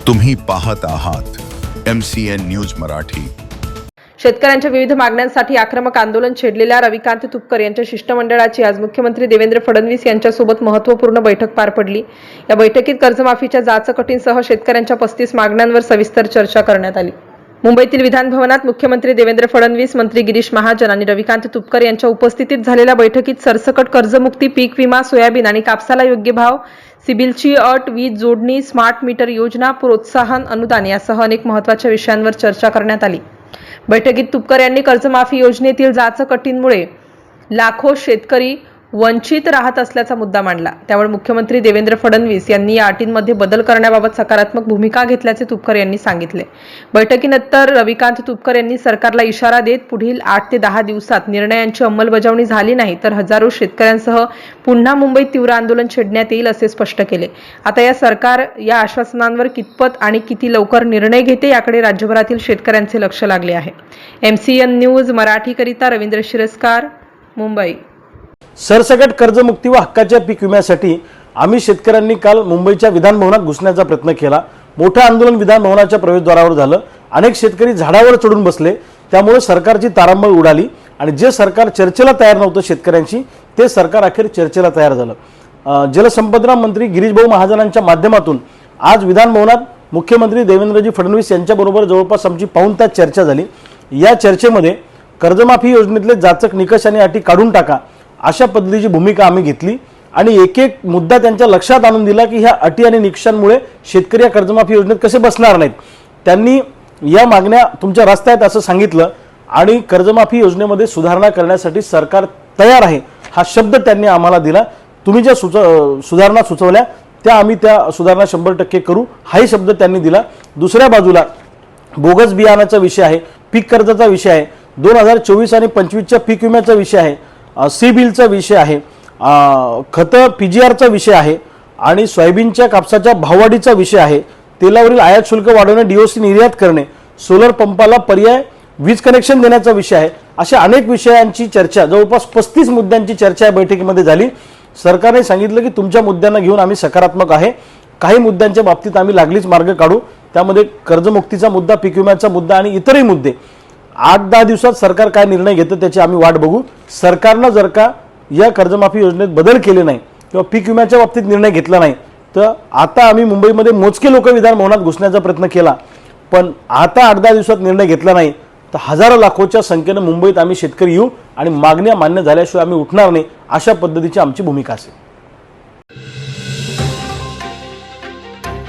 तुम्ही पाहत आहात MCN न्यूज मराठी। शेतकऱ्यांच्या विविध मागण्यांसाठी आक्रमक आंदोलन छेडलेल्या रविकांत तुपकर यांच्या शिष्टमंडळाची आज मुख्यमंत्री देवेंद्र फडणवीस यांच्यासोबत महत्त्वपूर्ण बैठक पार पडली। या बैठकीत कर्जमाफीच्या जाचकटींसह शेतकऱ्यांच्या 35 मागण्यांवर सविस्तर चर्चा करण्यात आली। मुंबईतील विधान भवनात मुख्यमंत्री देवेंद्र फडणवीस, मंत्री गिरीश महाजन आणि रविकांत तुपकर यांच्या उपस्थितीत झालेल्या बैठकीत सरसकट कर्जमुक्ती, पीक विमा, सोयाबीन आणि कापसाला योग्य भाव, सिबिलची अट, वीज जोडणी, स्मार्ट मीटर योजना, प्रोत्साहन अनुदान यासह अनेक महत्त्वाच्या विषयांवर चर्चा करण्यात आली। बैठकीत तुपकर यांनी कर्जमाफी योजनेतील जाचकटींमुळे लाखो शेतकरी वंचित राहत असल्याचा मुद्दा मांडला। त्यावर मुख्यमंत्री देवेंद्र फडणवीस यांनी या अटींमध्ये बदल करण्याबाबत सकारात्मक भूमिका घेतल्याचे तुपकर यांनी सांगितले। बैठकीनंतर रविकांत तुपकर यांनी सरकारला इशारा देत पुढील 8 ते 10 दिवसात निर्णयांची अंमलबजावणी झाली नाही तर हजारो शेतकऱ्यांसह पुन्हा मुंबईत तीव्र आंदोलन छेडण्यात येईल असे स्पष्ट केले। आता या सरकार या आश्वासनांवर कितपत आणि किती लवकर निर्णय घेते याकडे राज्यभरातील शेतकऱ्यांचे लक्ष लागले आहे। MCN न्यूज मराठीकरिता रवींद्र शिरस्कार, मुंबई। सरसकट कर्जमुक्ती व हक्काच्या पीक विम्यासाठी आम्ही शेतकऱ्यांनी काल मुंबईच्या विधान भवनात घुसण्याचा प्रयत्न केला। मोठं आंदोलन विधान भवनाच्या प्रवेशद्वारावर झालं। अनेक शेतकरी झाडावर चढून बसले, त्यामुळे सरकारची तारांबळ उडाली आणि जे सरकार चर्चेला तयार नव्हतं शेतकऱ्यांशी, ते सरकार अखेर चर्चेला तयार झालं। जलसंपदा मंत्री गिरीश महाजनांच्या माध्यमातून आज विधान भवनात मुख्यमंत्री देवेंद्रजी फडणवीस यांच्याबरोबर जवळपास आमची पाऊण तास चर्चा झाली। या चर्चेमध्ये कर्जमाफी योजनेतले जाचक निकष आणि अटी काढून टाका अशा पद्धतीची भूमिका आम्ही घेतली आणि एक एक मुद्दा त्यांच्या लक्षात आणून दिला की ह्या अटी आणि निकषांमुळे शेतकरी या कर्जमाफी योजनेत कसे बसणार नाहीत। त्यांनी या मागण्या तुमच्या रस्त्यात असं सांगितलं आणि कर्जमाफी योजनेमध्ये सुधारणा करण्यासाठी सरकार तयार आहे हा शब्द त्यांनी आम्हाला दिला। तुम्ही ज्या सुधारणा सुचवल्या त्या आम्ही त्या सुधारणा 100% करू हाही शब्द त्यांनी दिला। दुसऱ्या बाजूला बोगस बियाणाचा विषय आहे, पीक कर्जाचा विषय आहे, 2024 आणि 25च्या पीक विम्याचा विषय आहे, सी बिलचा विषय आहे, खतं PGRचा विषय आहे आणि सोयाबीनच्या कापसाच्या भाववाढीचा विषय आहे, तेलावरील आयात शुल्क वाढवणे, DOC निर्यात करणे, सोलर पंपाला पर्याय वीज कनेक्शन देण्याचा विषय आहे। अशा अनेक विषयांची चर्चा, जवळपास 35 मुद्द्यांची चर्चा या बैठकीमध्ये झाली। सरकारने सांगितलं की तुमच्या मुद्द्यांना घेऊन आम्ही सकारात्मक आहे, काही मुद्द्यांच्या बाबतीत आम्ही लागलीच मार्ग काढू, त्यामध्ये कर्जमुक्तीचा मुद्दा, पीक विम्याचा मुद्दा आणि इतरही मुद्दे 8-10 दिवसात सरकार काय निर्णय घेतं त्याची आम्ही वाट बघू। सरकारनं जर का या कर्जमाफी योजनेत बदल केले नाही किंवा पीक विम्याच्या बाबतीत निर्णय घेतला नाही तर आता आम्ही मुंबईमध्ये मोजके लोक विधान भवनात घुसण्याचा प्रयत्न केला, पण आता 8-10 दिवसात निर्णय घेतला नाही तर हजारो लाखोच्या संख्येने मुंबईत आम्ही शेतकरी येऊ आणि मागण्या मान्य झाल्याशिवाय आम्ही उठणार नाही, अशा पद्धतीची आमची भूमिका असेल।